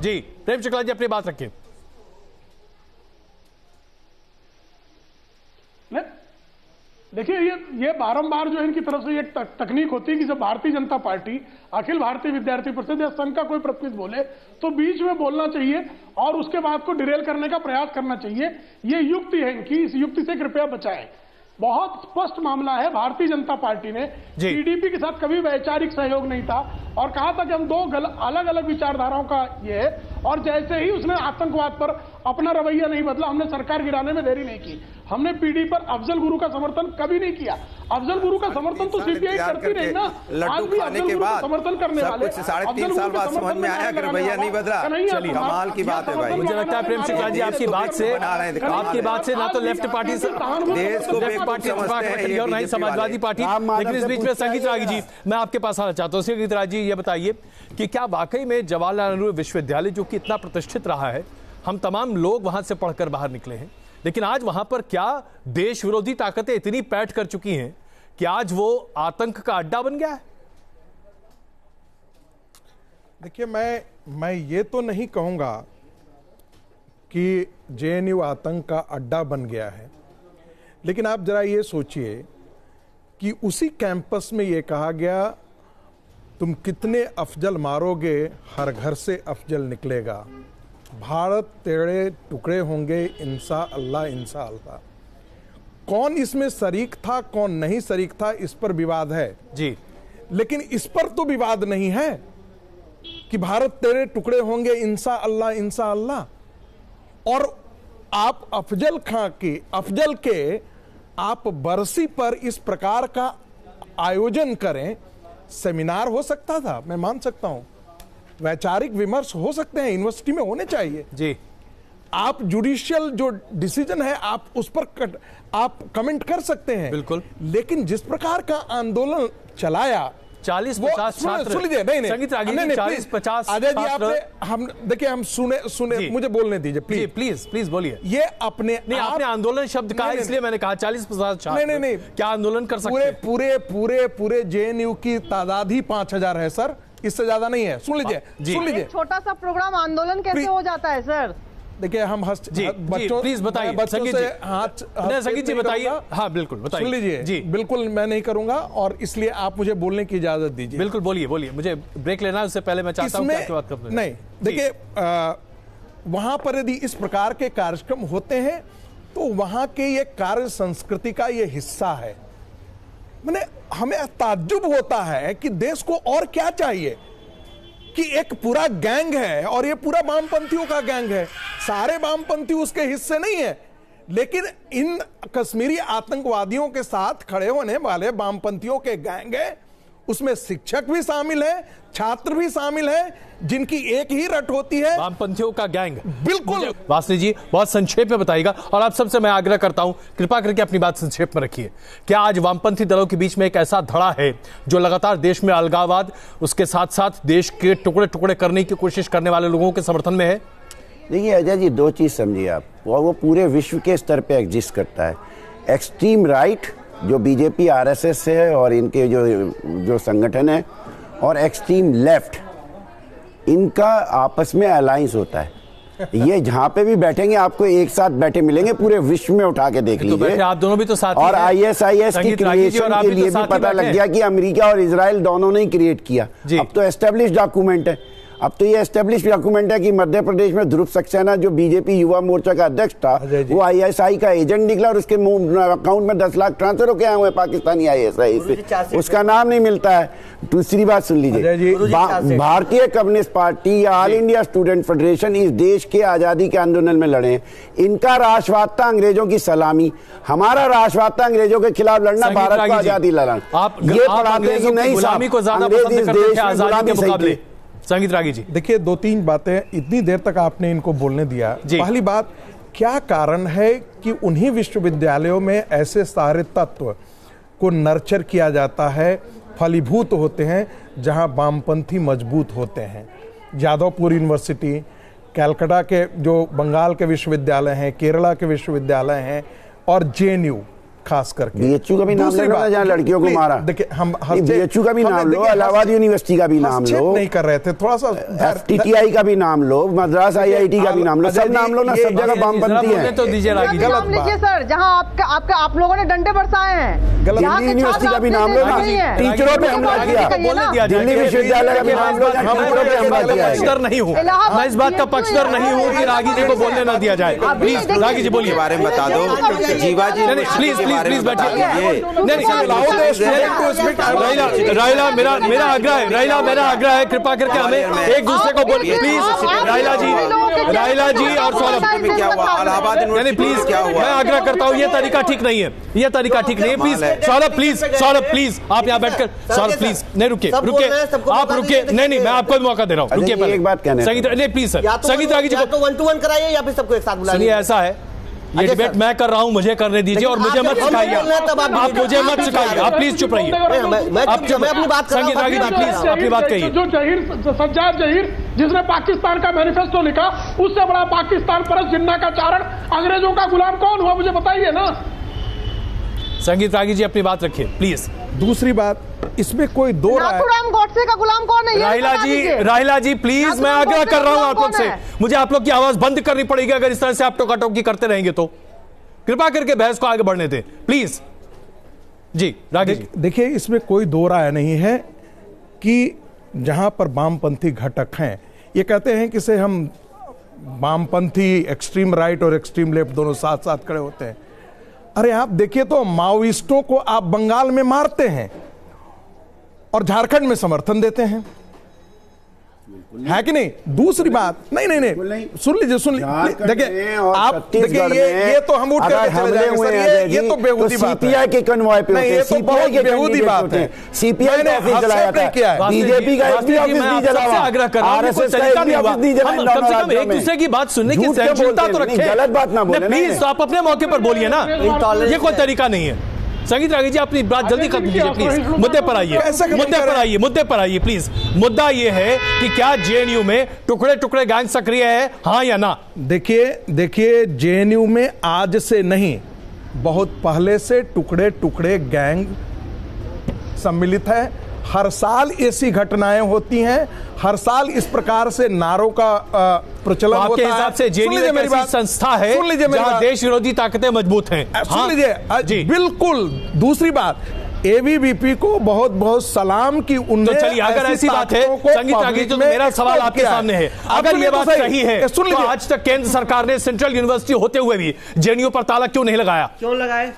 जी प्रेम शुक्ला जी अपनी बात रखिए। देखिए ये बारंबार जो है इनकी तरफ से एक तकनीक होती है कि जब भारतीय जनता पार्टी, अखिल भारतीय विद्यार्थी परिषद या संघ का कोई प्रतिनिधि बोले तो बीच में बोलना चाहिए और उसके बाद को डिरेल करने का प्रयास करना चाहिए। ये युक्ति है इनकी, इस युक्ति से कृपया बचाएं। बहुत स्पष्ट मामला है, भारतीय जनता पार्टी ने टीडीपी के साथ कभी वैचारिक सहयोग नहीं था और कहा था कि हम 2 अलग अलग विचारधाराओं का ये है, और जैसे ही उसने आतंकवाद पर अपना रवैया नहीं बदला, हमने सरकार गिराने में देरी नहीं की। हमने पीडी पर अफजल गुरु का समर्थन कभी नहीं किया। अफजल गुरु का समर्थन तो सीपीआई करती रही ना, आज भी अफजल गुरु का समर्थन करने वाले 3.5 साल बाद समझ में आया कि रवैया नहीं बदला। कमाल की बात है भाई। मुझे लगता है प्रेम शुक्ला जी आपकी बात से ना तो लेफ्ट पार्टी देश को और नहीं समाजवादी पार्टी, लेकिन इस बीच में संगीत रागी जी मैं आपके पास आना चाहता हूँ। संगीत रागी जी ये बताइए कि क्या वाकई में जवाहरलाल नेहरू विश्वविद्यालय जो कि इतना प्रतिष्ठित रहा है, हम तमाम लोग वहां से पढ़कर बाहर निकले हैं, लेकिन आज वहां पर क्या देश विरोधी ताकतें इतनी पैठ कर चुकी हैं कि आज वो आतंक का अड्डा बन गया है? देखिए मैं ये तो नहीं कहूंगा कि जेएनयू आतंक का अड्डा बन गया है, लेकिन आप जरा ये सोचिए कि उसी कैंपस में ये कहा गया तुम कितने अफजल मारोगे, हर घर से अफजल निकलेगा, भारत तेरे टुकड़े होंगे, इंसा अल्लाह इंसा अल्लाह। कौन इसमें शरीक था कौन नहीं शरीक था इस पर विवाद है जी, लेकिन इस पर तो विवाद नहीं है कि भारत तेरे टुकड़े होंगे, इंसा अल्लाह इंसा अल्लाह। और आप अफजल के आप बरसी पर इस प्रकार का आयोजन करें। सेमिनार हो सकता था, मैं मान सकता हूं, वैचारिक विमर्श हो सकते हैं, यूनिवर्सिटी में होने चाहिए जी। आप जुडिशियल जो डिसीजन है आप उस पर आप कमेंट कर सकते हैं, बिल्कुल। लेकिन जिस प्रकार का आंदोलन चलाया 40-50 छात्र, सुन लीजिए, नहीं 40-50 अजय जी आपने हम देखिए हम सुने मुझे बोलने दीजिए प्लीज बोलिए। ये अपने नहीं, आपने आंदोलन शब्द कहा इसलिए मैंने कहा 40-50 छात्र। नहीं, क्या आंदोलन कर सकते हैं? पूरे JNU की तादाद ही 5000 है सर, इससे ज्यादा नहीं है। सुन लीजिए छोटा सा प्रोग्राम आंदोलन कैसे हो जाता है सर? देखिए हम बच्चों प्लीज बताइए, बच्चों से हाथ संगीत जी बताइए। हाँ बिल्कुल बताइए। सुन लीजिए जी, बिल्कुल मैं नहीं करूंगा और इसलिए आप मुझे बोलने की इजाजत दीजिए। बिल्कुल बोलिए, मुझे ब्रेक लेना है, उससे पहले मैं चाहता हूं कि आपकी बात करें। नहीं देखिए, वहां पर यदि इस प्रकार के कार्यक्रम होते हैं तो वहां के ये कार्य संस्कृति का ये हिस्सा है। मैंने हमें ताज्जुब होता है कि देश को और क्या चाहिए कि एक पूरा गैंग है और ये पूरा वामपंथियों का गैंग है, सारे वामपंथी उसके हिस्से नहीं है, लेकिन इन कश्मीरी आतंकवादियों के साथ खड़े होने वाले वामपंथियों के गैंग है, उसमें शिक्षक भी शामिल है, छात्र भी शामिल है, जिनकी एक ही रट होती है, वामपंथियों का गैंग। बिल्कुल। वासनी जी बहुत संक्षेप में बताइएगा, और आप सबसे मैं आग्रह करता हूं कृपा करके अपनी बात संक्षेप में रखिए। क्या आज वामपंथी दलों के बीच में एक ऐसा धड़ा है जो लगातार देश में अलगाववाद, उसके साथ साथ देश के टुकड़े टुकड़े करने की कोशिश करने वाले लोगों के समर्थन में है? देखिए अजय जी, दो चीज समझिए आप, वो पूरे विश्व के स्तर पे एग्जिस्ट करता है। एक्सट्रीम राइट जो बीजेपी RSS से है और इनके जो संगठन है, और एक्सट्रीम लेफ्ट, इनका आपस में अलायंस होता है। ये जहां पे भी बैठेंगे आपको एक साथ बैठे मिलेंगे, पूरे विश्व में उठा के देख लीजिए। आप दोनों भी तो साथ और ISIS की क्रिएशन के लिए भी पता लग गया कि अमेरिका और इजराइल दोनों ने ही क्रिएट किया। अब तो एस्टेब्लिश डॉक्यूमेंट है, अब तो ये एस्टेब्लिश डॉक्यूमेंट है कि मध्य प्रदेश में ध्रुव सक्सेना जो बीजेपी युवा मोर्चा का अध्यक्ष था, वो ISI का एजेंट निकला और उसके अकाउंट में 10 लाख ट्रांसफर होके आए हुए पाकिस्तानी ISI से, उसका नाम नहीं मिलता है। दूसरी बात सुन लीजिए, भारतीय कम्युनिस्ट पार्टी या ऑल इंडिया स्टूडेंट फेडरेशन इस देश के आजादी के आंदोलन में लड़े। इनका राष्ट्रवाद था अंग्रेजों की सलामी, हमारा राष्ट्रवाद था अंग्रेजों के खिलाफ लड़ना, भारत को आजादी लड़ना। ये पढ़ाते हैं कि नहीं, गुलामी को ज्यादा पसंद करते थे आजादी के मुकाबले। संगीत रागी जी देखिए, 2-3 बातें इतनी देर तक आपने इनको बोलने दिया। पहली बात, क्या कारण है कि उन्हीं विश्वविद्यालयों में ऐसे सारे तत्व को नर्चर किया जाता है, फलीभूत होते हैं, जहां वामपंथी मजबूत होते हैं? जादवपुर यूनिवर्सिटी, कलकत्ता के जो बंगाल के विश्वविद्यालय हैं, केरला के विश्वविद्यालय हैं, और JNU खास करके। BHU का भी नाम लो, जहाँ लड़कियों को मारा। देखिए हम BHU का भी नाम लो, इलाहाबाद यूनिवर्सिटी का भी नाम लो, नहीं कर रहे थे, थोड़ा सा FTTI का भी नाम लो, मद्रास IIT का भी नाम लो, सब नाम लो ना, सब जगह वामपंथी है। तो दीजिए रागी, नाम लीजिए सर, जहाँ आप लोगों ने डंडे बरसाए हैं। दिल्ली यूनिवर्सिटी का भी नाम लो ना, टीचरों पे हमला किया, दिल्ली विश्वविद्यालय का भी नाम लो, टीचरों पे हमला किया। पक्षधर नहीं हूँ मैं, इस बात का पक्षधर नहीं हूँ कि रागी जी को बोलने ना दिया जाए। प्लीज रागी जी बोलिए, बारे में बता दो। जीवा जी प्लीज बैठिए। राइला मेरा आग्रह है, राइला मेरा आग्रह है, कृपा करके हमें एक दूसरे को बोलिए प्लीज। राइला जी और सौरभ, प्लीज मैं आग्रह करता हूँ, ये तरीका ठीक नहीं है, ये तरीका ठीक नहीं है। प्लीज सौरभ प्लीज आप यहाँ बैठकर, सौरभ प्लीज नहीं, रुके आप रुके, नहीं मैं आपको भी मौका दे रहा हूँ, रुकिए पहले। एक बात कहने, संगीत नहीं प्लीज सर, संगीत रागी जी को 1-to-1 कराइए या फिर सबको एक साथ बुलाइए। ऐसा है, ये डिबेट मैं कर रहा हूं, मुझे करने दीजिए और मुझे मत सिखाइए, आप मुझे मत सिखाइए, आप प्लीज चुप रहिए। मैं अपनी बात कर रहा हूं, प्लीज अपनी बात कहिए। जो सज्जाद जहीर जिसने पाकिस्तान का मैनिफेस्टो लिखा, उससे बड़ा पाकिस्तान परस्त जिन्ना का चारण, अंग्रेजों का गुलाम कौन हुआ, मुझे बताइए ना। संगीत रागी जी अपनी बात रखिए प्लीज। दूसरी बात, इसमें कोई दो नाथुराम गोडसे का गुलाम कौन है? राहिला जी प्लीज मैं आग्रह कर रहा हूं आप लोग से, मुझे आप लोग की आवाज बंद करनी पड़ेगी अगर इस तरह से आप टोकाटोकी करते रहेंगे तो। कृपा करके बहस को आगे बढ़ने दें प्लीज। जी रागी जी देखिए, इसमें कोई दो राय नहीं है कि जहां पर वामपंथी घटक हैं, ये कहते हैं कि से हम वामपंथी, एक्सट्रीम राइट और एक्सट्रीम लेफ्ट दोनों साथ साथ खड़े होते हैं। अरे आप देखिए तो, माओइस्टों को आप बंगाल में मारते हैं और झारखंड में समर्थन देते हैं। है कि नहीं? दूसरी बात, नहीं सुन लीजिए देखिए आप, देखिए ये तो हम उठ करके चले जाएंगे सर, ये तो बेहूदी बात है। सीपीआई के कन्वॉय पे नहीं, ये तो बहुत बेहूदी बात है। सीपीआई ने ऑफिस जलाया था, बीजेपी का एसपी ऑफिस नहीं जला, आग्रह कर रहा हूं, आरएसएस का एसपी ऑफिस नहीं जला। कम से कम एक दूसरे की बात सुनने की सहनशीलता तो रखें, गलत बात ना बोले प्लीज। आप अपने मौके पर बोलिए ना, ये कोई तरीका नहीं है। संगीत रागी जी अपनी बात जल्दी खत्म कीजिए प्लीज, मुद्दे पर आइए प्लीज। मुद्दा ये है कि क्या जेएनयू में टुकड़े टुकड़े गैंग सक्रिय है, हाँ या ना? देखिए जेएनयू में आज से नहीं, बहुत पहले से टुकड़े टुकड़े गैंग सम्मिलित है। हर साल ऐसी घटनाएं होती हैं, हर साल इस प्रकार से नारों का प्रचलन होता है। आपके हिसाब से जेएनयू एक ऐसी संस्था है जहां देश विरोधी ताकतें मजबूत हैं? सुन लीजिए बिल्कुल। दूसरी बात, एबीवीपी को बहुत बहुत सलाम की उन्हें। तो चलिए, अगर ऐसी बात है संगीत रागी, तो मेरा सवाल आपके सामने है, अगर ये बात सही है तो आज तक केंद्र सरकार ने सेंट्रल यूनिवर्सिटी होते हुए भी जेएनयू पर ताला क्यों नहीं लगाया? क्यों लगाए?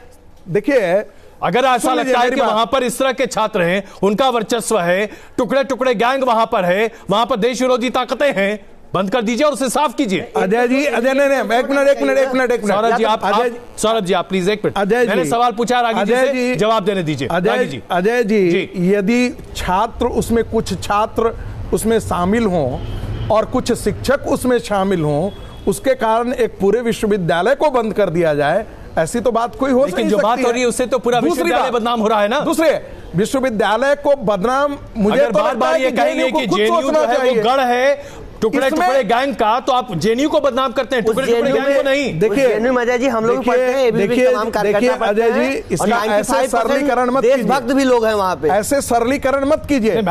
देखिए, अगर ऐसा लगता है कि वहां पर इस तरह के छात्र हैं, उनका वर्चस्व है, टुकड़े टुकड़े गैंग वहां पर है, वहां पर देश विरोधी ताकतें हैं, बंद कर दीजिए और उसे साफ कीजिए। अजय जी, नहीं, एक मिनट सौरभ जी आप प्लीज एक मिनट, मैंने सवाल पूछा, रागी जी से जवाब देने दीजिए। अजय जी, यदि छात्र उसमें, कुछ छात्र उसमें शामिल हों और कुछ शिक्षक उसमें शामिल हों, उसके कारण एक पूरे विश्वविद्यालय को बंद कर दिया जाए, ऐसी तो बात कोई हो नहीं सकती। लेकिन जो बात हो रही है उससे तो पूरा विश्वविद्यालय बदनाम हो रहा है ना। दूसरे विश्वविद्यालय को बदनाम, मुझे तो बार-बार ये कहेंगे कि जेएनयू जो है वो गढ़ है टुकड़े टुकड़े गैंग का, तो आप जेएनयू को बदनाम करते हैं, टुकड़े टुकड़े गैंग को नहीं। देखिए अजय जी, हम लोग पढ़ते हैं, देखिए अजय जी, इसका ऐसे सरलीकरण मत कीजिए, देशभक्त भी लोग हैं वहां पे, ऐसे सरलीकरण मत कीजिए।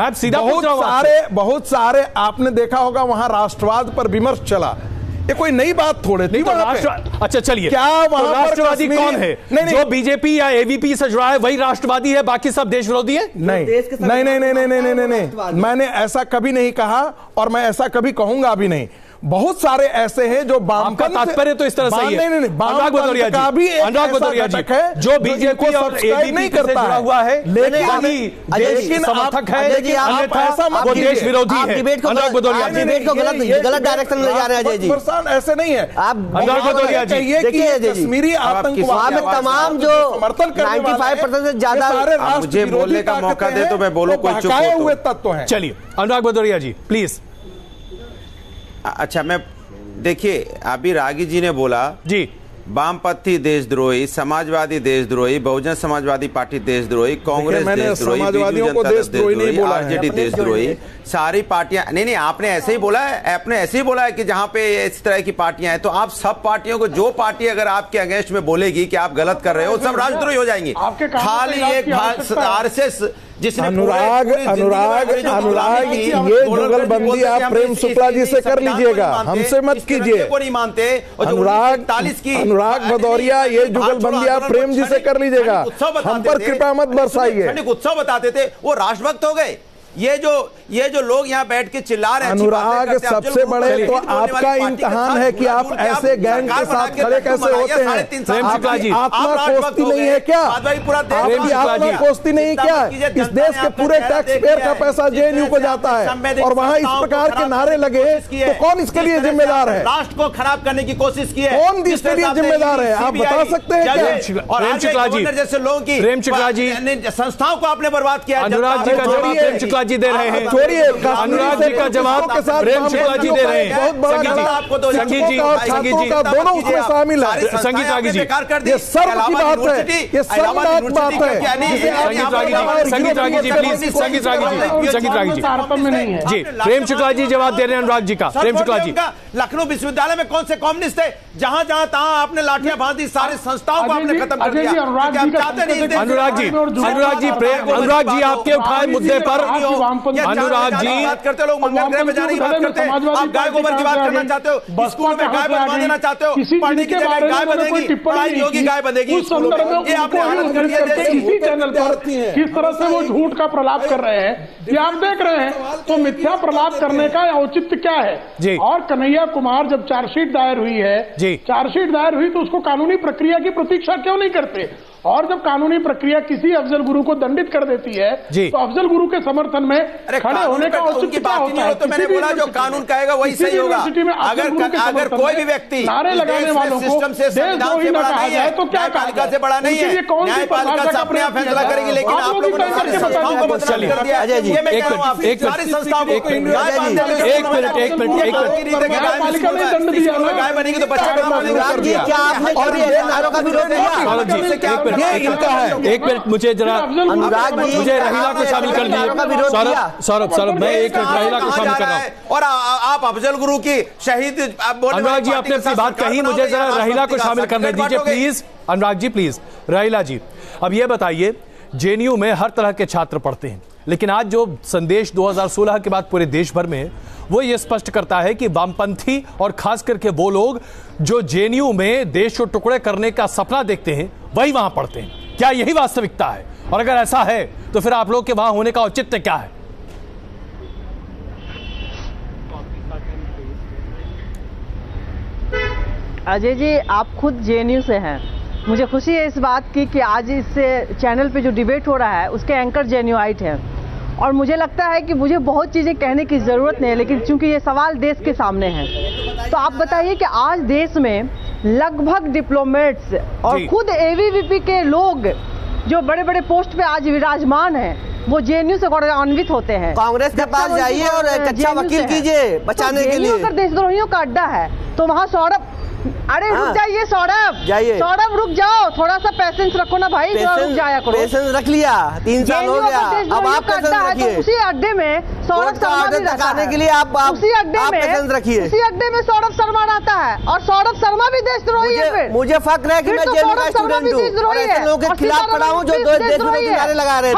बहुत सारे आपने देखा होगा वहां राष्ट्रवाद पर विमर्श चला, ये कोई नई बात थोड़े थी वहां पे। अच्छा चलिए, क्या वहां राष्ट्रवादी कौन है? जो बीजेपी या एबीपी से जुड़ा है वही राष्ट्रवादी है, बाकी सब देश विरोधी है? नहीं, मैंने ऐसा कभी नहीं कहा और मैं ऐसा कभी कहूंगा भी नहीं। बहुत सारे ऐसे हैं जो आपका तात्पर्य तो इस तरह से ही है। नहीं, अनुराग भदौरिया जी जो बीजेपी और एबीपी नहीं करता हुआ है, लेकिन समर्थक है, वो देश विरोधी है। अनुराग भदौरिया जी डिबेट को गलत डायरेक्शन ले जा रहे हैं अजय जी, ऐसे नहीं है। आप अनुराग भदौरिया जी देखिए, कश्मीरी आतंकवाद में तमाम जो 95% से ज्यादा, मुझे बोलने का मौका दे तो मैं बोलूं, कोई चुप हुए तत्व हैं। चलिए अनुराग भदौरिया जी प्लीज। अच्छा, मैं देखिए, अभी रागी जी ने बोला जी, वामपंथी देशद्रोही, समाजवादी देशद्रोही, बहुजन समाजवादी पार्टी देशद्रोही, कांग्रेस देशद्रोही, समाजवादियों को देशद्रोही नहीं बोला, आरजेडी देशद्रोही, सारी पार्टियां। नहीं, आपने ऐसे ही बोला है, आपने ऐसे ही बोला है कि जहां पे इस तरह की पार्टियां हैं, तो आप सब पार्टियों को, जो पार्टी अगर आपके अगेंस्ट में बोलेगी कि आप गलत कर रहे हो, सब राजद्रोही हो जाएंगी। खाली एक आरएसएस जिसने अनुराग ये जुगलबंदी आप प्रेम शुक्ला जी से कर लीजिएगा, हमसे मत कीजिए। को नहीं मानते। अनुराग भदौरिया, ये जुगलबंदी आप प्रेम जी से कर लीजिएगा, हम पर कृपया मत बरसाइए। उत्सव बताते थे, वो राष्ट्रभक्त हो गए। ये जो लोग यहाँ बैठ के चिल्ला रहे हैं, अनुराग सबसे बड़े तो आपका इम्तिहान है कि आप ऐसे गैंग के साथ खड़े कैसे होते हैं। आपकी आत्मा कोसती नहीं है क्या? आपकी आत्मा कोसती नहीं क्या? इस देश के पूरे टैक्स पेयर का पैसा जेएनयू को जाता है और वहाँ इस प्रकार के नारे लगे, तो कौन इसके लिए जिम्मेदार है? राष्ट्र को खराब करने की कोशिश की है, कौन इसके लिए जिम्मेदार है? आप बता सकते हैं क्या? और जैसे लोगों की संस्थाओं को आपने बर्बाद किया। अनुराग जी का जवाब जी दे रहे हैं, अनुराग जी का जवाब प्रेम शुक्ला जी दे रहे हैं। संगीत जी दोनों उसमें शामिल है। संगीत रागी जी, ये सर्व की बात है, ये सर्वनाक बात है। संगीत रागी जी प्लीज, संगीत रागी जी, प्रेम शुक्ला जी जवाब दे रहे हैं अनुराग जी का। प्रेम शुक्ला जी, लखनऊ विश्वविद्यालय में कौन से कम्युनिस्ट थे? जहां तहां आपने लाठियां बांध दी, सारे संस्थाओं को आपने खत्म कर दिया। अनुराग जी आपके उठाए मुद्दे पर, अनुराग जी बात करते लोग मंगल ग्रह में जाने की बात करते हैं, आप गाय गोबर की बात करना चाहते हो, स्कूल में गाय बनवा देना चाहते हो, पढ़ने की जगह गाय बनेगी, पढ़ाई होगी गाय बनेगी। ये आपने हालत कर दिया इसी चैनल पर किस तरह से वो झूठ का प्रलाप कर रहे हैं, ये आप देख रहे हैं। तो मिथ्या प्रलाप करने का औचित्य क्या है? और कन्हैया कुमार जब चार्जशीट दायर हुई है, चार्जशीट दायर हुई तो उसको कानूनी प्रक्रिया की प्रतीक्षा क्यों नहीं करते? और जब कानूनी प्रक्रिया किसी अफजल गुरु को दंडित कर देती है, तो अफजल गुरु के समर्थक समर्थन में खड़े होने का उनकी बात नहीं हो, तो मैंने बोला जो कानून कहेगा वही सही होगा। अगर कोई भी व्यक्ति नारे लगाने वालों को सिस्टम से, संविधान से बड़ा नहीं है, तो न्यायपालिका से बड़ा नहीं है, न्यायपालिका से अपने आप फैसला करेगी, लेकिन आप लोगों ने सारी संस्थाओं को बदनाम कर दिया। ये मैं कह रहा हूं, आपकी सारी संस्थाओं को एक मिनट गाय बनेगी तो बच्चा एक मिनट मुझे जरा मुझे रहीला को शामिल कर दीजिए। सौरभ मैं एक मिनट रहीला को शामिल कर रहा हूँ। और आप अफजल गुरु की शहीद अनुराग जी आपने अपनी बात कही, मुझे जरा रहीला को शामिल करने दीजिए प्लीज। अनुराग जी प्लीज। रहीला जी अब ये बताइए, जेएनयू में हर तरह के छात्र पढ़ते हैं, लेकिन आज जो संदेश 2016 के बाद पूरे देश भर में, वो ये स्पष्ट करता है कि वामपंथी और खास करके वो लोग जो जेएनयू में देश को टुकड़े करने का सपना देखते हैं वही वहां पढ़ते हैं। क्या यही वास्तविकता है? और अगर ऐसा है तो फिर आप लोग के वहां होने का औचित्य क्या है? अजय जी आप खुद जेएनयू से हैं, मुझे खुशी है इस बात की कि आज इस चैनल पे जो डिबेट हो रहा है उसके एंकर जेएनयूआइट हैं, और मुझे लगता है कि मुझे बहुत चीज़ें कहने की ज़रूरत नहीं है, लेकिन चूंकि ये सवाल देश के सामने है तो आप बताइए कि आज देश में लगभग डिप्लोमेट्स और खुद एबीवीपी के लोग जो बड़े बड़े पोस्ट पे आज विराजमान हैं वो जेएनयू से गौरवान्वित होते हैं। कांग्रेस के पास जाइए और एक अच्छा वकील कीजिए बचाने के लिए। अगर देशद्रोहियों का अड्डा है तो वहाँ सौरभ, अरे रुक जाइए सौरभ रुक जाओ, थोड़ा सा पेशेंस रखो ना भाई, रुक जाया करो। पेशेंस रख लिया, 3 साल हो गया, अब आप पेशेंस रखिए। तो उसी अड्डे में सौरभ शर्मा भी रहता है, के लिए आप उसी अड्डे में पेशेंस रखिए। उसी अड्डे में सौरभ शर्मा रहता है और सौरभ शर्मा भी देशद्रोही है। फिर मुझे फक्र है कि मैं जेएनयू का स्टूडेंट हूं, ऐसे लोगों के खिलाफ खड़ा हूं जो देशद्रोही नारे लगा रहे थे।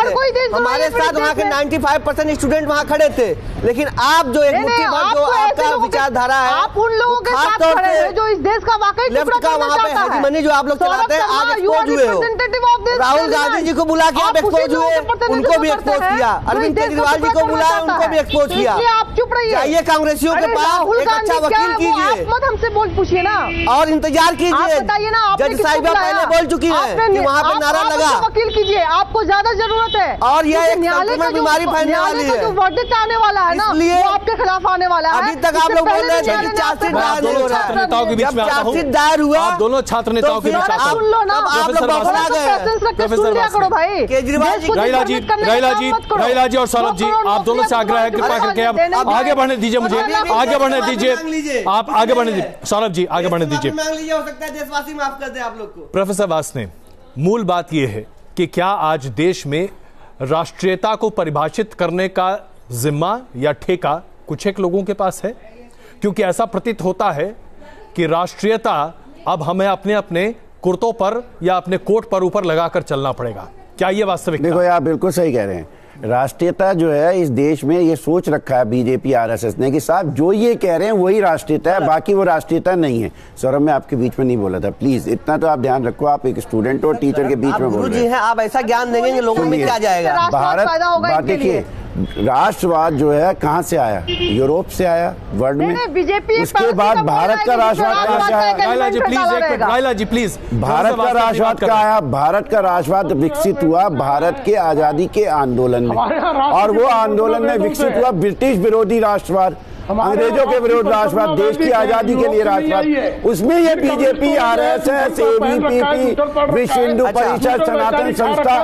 हमारे साथ वहाँ के 95% स्टूडेंट वहाँ खड़े थे, लेकिन आप जो एक मुट्ठीभर जो आपका विचारधारा है, आप उन लोगों के साथ खड़े हैं जो इस देश का वाकई का वहाँ पे हेजीमनी जो आप लोग चलाते हैं, आज एक्सपोज हुए हो। राहुल गांधी जी को बुला के आप एक्सपोज हुए, उनको भी एक्सपोज किया। अरविंद केजरीवाल जी को बुलाया, उनको भी एक्सपोज किया। आप चुप रहिए, जाइए कांग्रेसियों के पास, एक अच्छा वकील कीजिए, मत हमसे बोल पूछिए ना, और इंतजार कीजिए। बताइए ना, जज साहिबा पहले बोल चुकी है कि वहाँ पे नारा लगा। वकील कीजिए, आपको ज्यादा जरूरत है, और यह एक संक्रमण बीमारी फैलने वाली है। जो वर्डिक्ट आने वाला है ना, वो आपके खिलाफ आने वाला है। अभी तक आप लोग बोल रहे थे कि चार्जशीट दायर नहीं हो रहा है, चार्जशीट दायर हुआ, दोनों छात्र नेताओं के बीच आता हूं। रहीला जी और सौरभ जी आप दोनों से आग्रह है कृपया करके आप आगे बढ़ने दीजिए, मुझे आगे बढ़ने दीजिए, आप आगे बढ़ने दीजिए। सौरभ जी आगे बढ़ने दीजिए। हो सकता है देशवासी माफ कर दे आप लोग को। प्रोफेसर वासने, मूल बात यह है कि क्या आज देश में राष्ट्रीयता को परिभाषित करने का जिम्मा या ठेका कुछ एक लोगों के पास है? क्योंकि ऐसा प्रतीत होता है कि राष्ट्रीयता अब हमें अपने अपने कुर्तों पर या अपने कोट पर ऊपर लगाकर चलना पड़ेगा। क्या ये वास्तविक? देखो आप बिल्कुल सही कह रहे हैं। राष्ट्रीयता जो है इस देश में ये सोच रखा है बीजेपी आरएसएस ने कि साहब जो ये कह रहे हैं वही राष्ट्रीयता है, बाकी वो राष्ट्रीयता नहीं है। सौरभ मैं आपके बीच में नहीं बोला था, प्लीज इतना तो आप ध्यान रखो, आप एक स्टूडेंट और टीचर के बीच में बोल रहे हैं। आप ऐसा ज्ञान देंगे लोगों में क्या जाएगा? भारत देखिए राष्ट्रवाद जो है कहाँ से आया? यूरोप से आया वर्ल्ड में। बीजेपी उसके बाद भारत का राष्ट्रवाद कहाँ से आया? रहीला जी प्लीज। भारत का राष्ट्रवाद कहाँ आया? भारत का राष्ट्रवाद विकसित हुआ भारत के आजादी के आंदोलन में, और वो आंदोलन में विकसित हुआ ब्रिटिश विरोधी राष्ट्रवाद, अंग्रेजों के विरोध राष्ट्रवाद, देश की आजादी के लिए राष्ट्रवाद। उसमें ये बीजेपी, आरएसएस, एबीवीपी, विश्व हिंदू परिषद, सनातन संस्था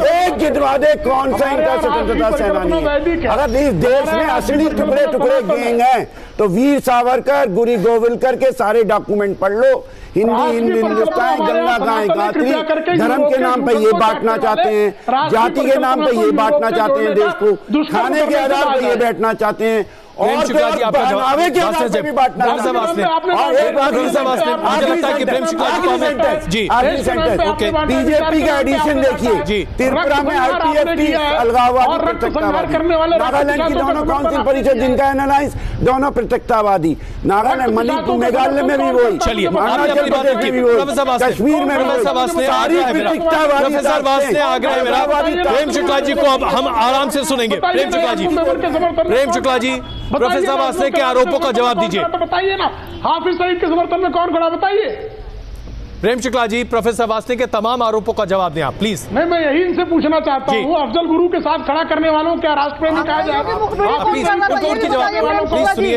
एक गिनवा दे कौन सा इनका स्वतंत्रता सेनानी है। अगर इस देश में असली टुकड़े टुकड़े गैंग हैं तो वीर सावरकर, गुरु गोविलकर के सारे डॉक्यूमेंट पढ़ लो। हिंदी हिंदुस्तान, गंगा गाय गात्री, धर्म के नाम पे ये बांटना चाहते हैं, जाति के नाम पे ये बांटना चाहते हैं देश को, खाने के आधार पर ये बैठना चाहते हैं, और पहनावे के आधार पर भी बांटना चाहते हैं। और एक बात बीजेपी का एडिशन देखिए, त्रिपुरा में आईपीएफटी अलगाववादी पृथकतावादी, नागालैंड की दोनों काउंसिल परिषद जिनका एनालाइज दोनों पृथकतावादी, नागालैंड मणिपुर मेघालय में भी वही, चलिए कश्मीर में प्रेम शुक्ला जी को अब हम आराम से सुनेंगे। प्रेम शुक्ला जी प्रोफेसर वासने के आरोपों का जवाब दीजिए। बताइए ना, हाफिज सईद के समर्थन में कौन खड़ा बताइए? प्रेम शुक्ला जी, प्रोफेसर वासनिक के तमाम आरोपों का जवाब दें आप प्लीज। नहीं, मैं यही इनसे पूछना चाहता हूँ, अफजल गुरु के साथ खड़ा करने वालों क्या राष्ट्रप्रेमी कहा जाए?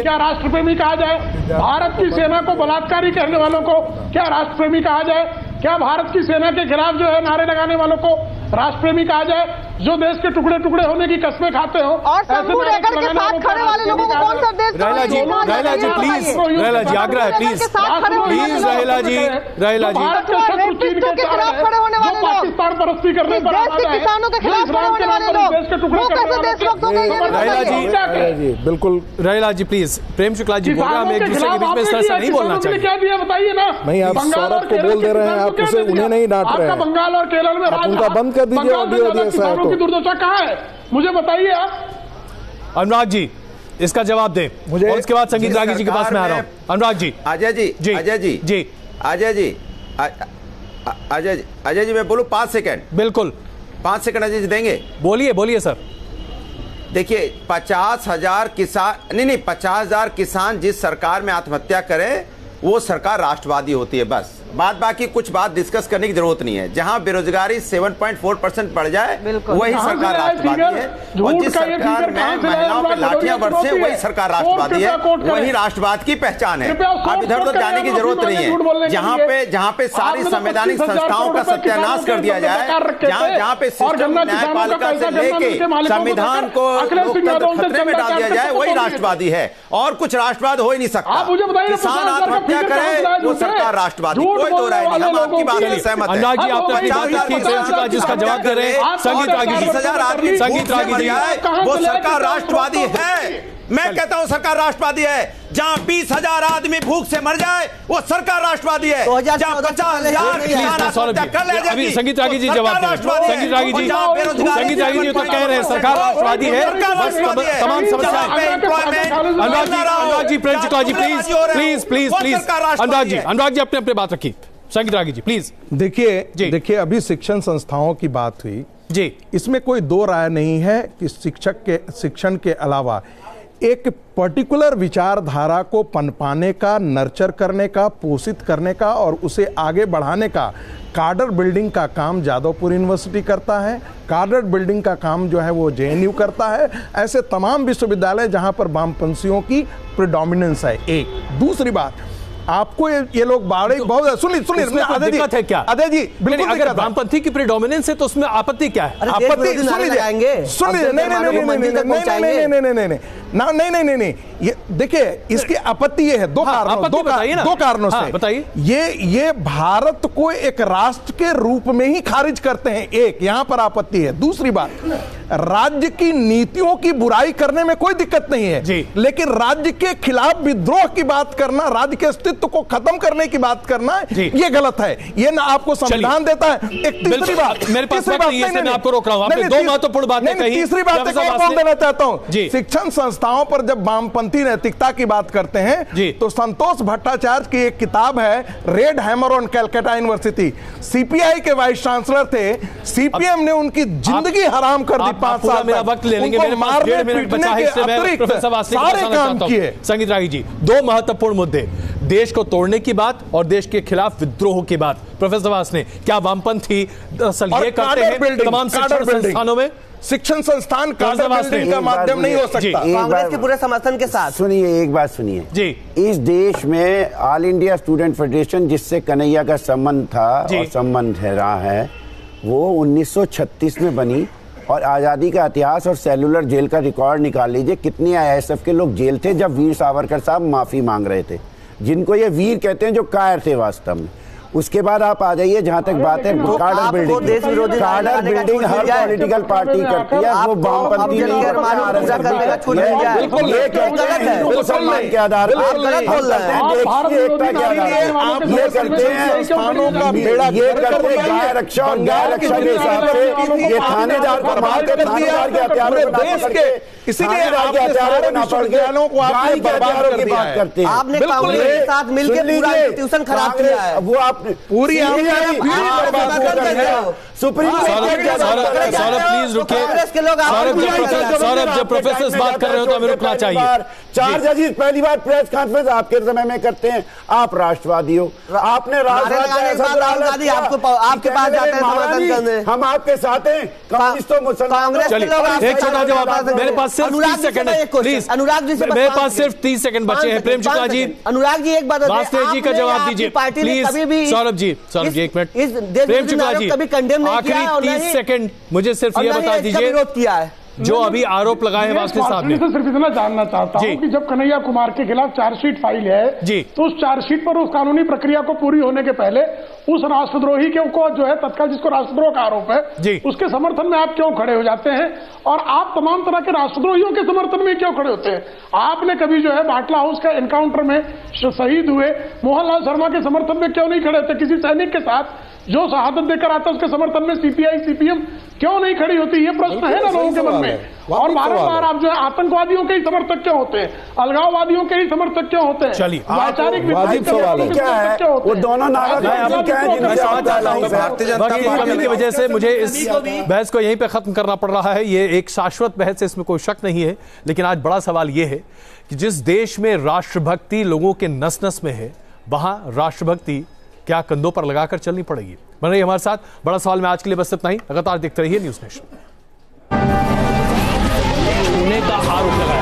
क्या राष्ट्रप्रेमी कहा जाए? भारत की सेना को बलात्कारी कहने वालों को क्या राष्ट्रप्रेमी कहा जाए? क्या भारत की सेना के खिलाफ जो है नारे लगाने वालों को राष्ट्रप्रेमी कहा जाए? जो देश के टुकड़े टुकड़े होने की कस्में खाते हो और के साथ खड़े वाले लोगों को कौन सा देश? रहेला जी प्लीज, रहेला जी आग्रह है प्लीज, प्लीज रहेला जी, रहेला जी के खिलाफ खड़े होने वाले लोग, पाकिस्तान परस्ती करने पर किसानों के खिलाफ खड़े होने वाले लोग, वो कैसे देशभक्त हो गए? रहेला जी बिल्कुल, रहेला जी प्लीज। प्रेम शुक्ला जी बोल रहे हैं, हमें एक दूसरे के बीच में इस तरह से नहीं बोलना चाहिए। क्या दिया बताइए ना? नहीं, आप सौरभ को बोल दे रहे हैं, आप उसे उन्हें नहीं डांट रहे हैं। बंगाल और केरल में उनका बंद कर दीजिए ऑडियो, किसानों की दुर्दशा कहाँ है मुझे बताइए आप। अनुराग जी इसका जवाब दें मुझे, और उसके बाद संगीत रागी जी के पास में आ रहा हूं। अनुराग जी, अजय जी, अजय जी, जी अजय जी, अजय जी मैं बोलूं 5 सेकंड? बिल्कुल 5 सेकंड अजय जी देंगे? बोलिए बोलिए सर। देखिए 50,000 किसान नहीं 50,000 किसान जिस सरकार में आत्महत्या करें वो सरकार राष्ट्रवादी होती है, बस। बात बाकी कुछ बात डिस्कस करने की जरूरत नहीं है। जहां बेरोजगारी 7.4% बढ़ जाए वही सरकार राष्ट्रवादी है, और जिस सरकार में महिलाओं पे लाठियां बरसे वही सरकार राष्ट्रवादी है, वही राष्ट्रवाद की पहचान है। अब इधर उधर जाने की जरूरत नहीं है। जहां पे सारी संवैधानिक संस्थाओं का सत्यानाश कर दिया जाए, जहां पे सिस्टम न्यायपालिका से लेके संविधान को लोकतंत्र खतरे में डाल दिया जाए वही राष्ट्रवादी है, और कुछ राष्ट्रवाद हो ही नहीं सकता। किसान आत्महत्या करे वो सरकार राष्ट्रवादी, कोई दो राय नहीं। हम आपकी बात से सहमत हैं। अनुराग जी आपने अपनी बात रखी, प्रेम शुक्ला जिसका जवाब दे रहे हैं संगीत रागी जी, 20,000 आदमी संगीत रागी जी, वो सरकार राष्ट्रवादी है। मैं कहता हूं सरकार राष्ट्रवादी है। जहां 20,000 आदमी भूख से मर जाए वो सरकार राष्ट्रवादी है। जहां 50,000 अभी संगीत रागी जी जवाब दे। संगीत रागी जी, संगीत रागी जी तो कह रहे हैं सरकार राष्ट्रवादी है, बस तमाम समस्याएं। अनुराग जी, प्रेम शुक्ला जी please please please please. Anurag ji अपने अपने बात रखिए। संगीत रागी जी प्लीज। देखिए अभी शिक्षण संस्थाओं की बात हुई जी, इसमें कोई दो राय नहीं है कि शिक्षण के अलावा एक पर्टिकुलर विचारधारा को पनपाने का, नर्चर करने का, पोषित करने का और उसे आगे बढ़ाने का कार्डर बिल्डिंग का काम जादवपुर यूनिवर्सिटी करता है, कार्डर बिल्डिंग का काम जो है वो जेएनयू करता है। ऐसे तमाम विश्वविद्यालय जहां पर वामपंथियों की प्रिडोमिनेंस है। एक दूसरी बात, आपको ये लोग बाड़े बहुत सुनिए दिक्कत है क्या? अजय जी बिल्कुल, अगर वामपंथी की प्रीडोमिनेंस है तो उसमें आपत्ति क्या है? आपत्ति सुनिए, नहीं, ये देखिए इसकी आपत्ति ये है दो कारणों से। बताइए। ये भारत को एक राष्ट्र के रूप में ही खारिज करते हैं, एक यहां पर आपत्ति है। दूसरी बात, राज्य की नीतियों की बुराई करने में कोई दिक्कत नहीं है जी, लेकिन राज्य के खिलाफ विद्रोह की बात करना, राज्य के अस्तित्व को खत्म करने की बात करना ये गलत है। ये ना आपको संविधान देता है। एक तीसरी बात, मेरे पास मैं आपको रोक रहा हूं, आपने दो महत्वपूर्ण बातें कही। तीसरी बात बोल देना चाहता हूं, शिक्षण संस्थाओं पर जब वामपंथी नैतिकता की बात करते हैं तो संतोष भट्टाचार्य की एक किताब है red hammer on Calcutta university. CPI के वाइस चांसलर थे, सीपीएम ने उनकी जिंदगी हराम कर दी। 5 साल मेरा वक्त ले लेंगे, मेरे पास 1.5 मिनट बचा है, इससे मैं प्रोफेसर वासनिक सारे काम किए। संगीत रागी जी, दो महत्वपूर्ण मुद्दे, देश को तोड़ने की बात और देश के खिलाफ विद्रोह की बात। प्रोफेसर वासनिक, क्या वामपंथी असल ये करते हैं तमाम शिक्षण संस्थानों में? शिक्षण संस्थान कार्डर बिल्डिंग का माध्यम नहीं हो सकता। कांग्रेस के पूरे समर्थन के साथ सुनिए, एक बात सुनिए जी। इस देश में ऑल इंडिया स्टूडेंट फेडरेशन जिससे कन्हैया का संबंध था और संबंध रहा है, वो 1936 में बनी, और आजादी का इतिहास और सेलुलर जेल का रिकॉर्ड निकाल लीजिए, कितने आईएसएफ के लोग जेल थे जब वीर सावरकर साहब माफी मांग रहे थे, जिनको ये वीर कहते हैं जो कायर थे वास्तव में। उसके बाद आप आ जाइए जहां तक बात है कार्डर बिल्डिंग, कार्डर बिल्डिंग हर पॉलिटिकल पार्टी करती है, वो वामपंथी नहीं मुसलमान के आधार पर एकता के आधार पर ये करते हैं, स्थानों का बेड़ा ये करते हैं, गाय रक्षा और गाय रक्षा के हिसाब से ये थानेदार को मार के थानेदार के हथियारों को इसीलिए को आपने बर्बाद कर दिया है। आपने कांग्रेस के साथ मिलकर पूरा इंस्टीट्यूशन खराब किया है। वो आप पूरी सुप्रीम सौरभ प्लीज रुकिए। सौरभ जब प्रोफेसर बात कर रहे हो तो हमें रुकना चाहिए। 4 जजेस पहली बार प्रेस कॉन्फ्रेंस आपके समय में करते हैं। आप राष्ट्रवादी हो, आपने आपके पास जाते हैं समर्थन करने, हम आपके साथ हैं। कम्युनिस्टों मुसलमानों। एक छोटा जवाब, मेरे पास सिर्फ 30 सेकंड है प्लीज। अनुराग जी से मेरे पास सिर्फ 30 सेकंड बचे हैं। प्रेम शुक्ला जी, अनुराग जी एक बात वासदेव जी का जवाब दीजिए प्लीज। सौरभ जी एक मिनट। प्रेम शुक्ला जी आखिरी 30 सेकंड मुझे सिर्फ ये बता दीजिए किया है जो अभी आरोप लगाए हैं वासदेव साहब ने। सिर्फ इतना जानना चाहता हूं कि जब कन्हैया कुमार के खिलाफ चार्जशीट फाइल है जी, तो उस चार्जशीट पर उस कानूनी प्रक्रिया को पूरी होने के पहले उस राष्ट्रद्रोही के को जो है तत्काल जिसको राष्ट्रद्रोह का आरोप है जी, उसके समर्थन में आप क्यों खड़े हो जाते हैं और आप तमाम तरह के राष्ट्रद्रोहियों के समर्थन में क्यों खड़े होते हैं? आपने कभी जो है बाटला हाउस का एनकाउंटर में शहीद हुए मोहनलाल शर्मा के समर्थन में क्यों नहीं खड़े होते? किसी सैनिक के साथ जो शहादत देकर आता है उसके समर्थन में सीपीआई सीपीएम क्यों नहीं खड़ी होती? ये प्रश्न है ना लोगों के मन में। और बार-बार आप जो है आतंकवादियों के ही समर्थक क्यों होते हैं, अलगाववादियों के ही समर्थक क्यों होते हैं? चलिए वैचारिक क्या है वो दोनों कमी की वजह से मुझे इस बहस को यहीं पे खत्म करना पड़ रहा है। ये एक शाश्वत बहस है, इसमें कोई शक नहीं है। लेकिन आज बड़ा सवाल ये है कि जिस देश में राष्ट्रभक्ति लोगों के नस नस में है, वहां राष्ट्रभक्ति क्या कंधों पर लगाकर चलनी पड़ेगी? बन रही हमारे साथ। बड़ा सवाल में आज के लिए बस इतना ही। लगातार देखते रहिए न्यूज़ नेशन। पुणे का आरोप लगा